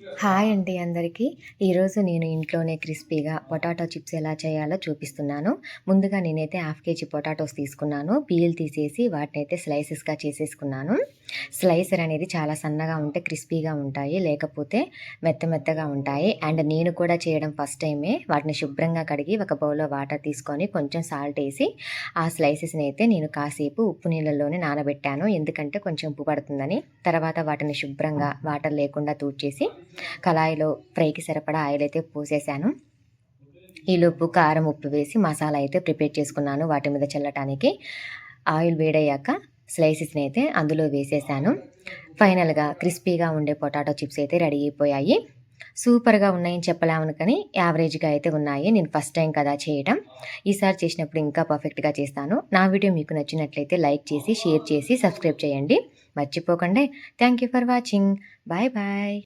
Hi అండి అందరికీ. ఈరోజు నేను ఇంట్లోనే క్రిస్పీగా పొటాటో చిప్స్ ఎలా చేయాలో చూపిస్తున్నాను. ముందుగా నేనైతే హాఫ్ కేజీ పొటాటోస్ తీసుకున్నాను. పీల్ తీసేసి వాటినైతే స్లైసెస్‌గా చేసేసుకున్నాను. స్లైసర్ అనేది చాలా సన్నగా ఉంటే క్రిస్పీగా ఉంటాయి. లేకపోతే మెత్త మెత్తగా ఉంటాయి. అండ్ నేను కూడా చేయడం ఫస్ట్ టైమే. వాటిని శుభ్రంగా కడిగి ఒక బౌల్‌లో వాటర్ తీసుకొని కొంచెం సాల్ట్ ఏసి ఆ స్లైసెస్‌ని అయితే నేను కాసేపు ఉప్పు నీళ్ళల్లోనే నానబెట్టాను. ఎందుకంటే కొంచెం ఉప్పు పడుతుందని. తర్వాత వాటిని శుభ్రంగా వాటర్ లేకుండా తూడ్చేసి కళాయిలో ఫ్రైకి సరిపడా ఆయిల్ అయితే పోసేసాను. ఈలోపు కారం, ఉప్పు వేసి మసాలా అయితే ప్రిపేర్ చేసుకున్నాను వాటి మీద చల్లటానికి. ఆయిల్ వేడయ్యాక స్లైసెస్‌ని అయితే అందులో వేసేసాను. ఫైనల్‌గా క్రిస్పీగా ఉండే పొటాటో చిప్స్ అయితే రెడీ అయిపోయాయి. సూపర్‌గా ఉన్నాయని చెప్పలేను కానీ యావరేజ్‌గా అయితే ఉన్నాయి. నేను ఫస్ట్ టైం కదా చేయటం. ఈసారి చేసినప్పుడు ఇంకా పర్ఫెక్ట్‌గా చేస్తాను. నా వీడియో మీకు నచ్చినట్లయితే లైక్ చేసి, షేర్ చేసి, సబ్స్క్రైబ్ చేయండి. మర్చిపోకండి. Thank you for watching. Bye bye.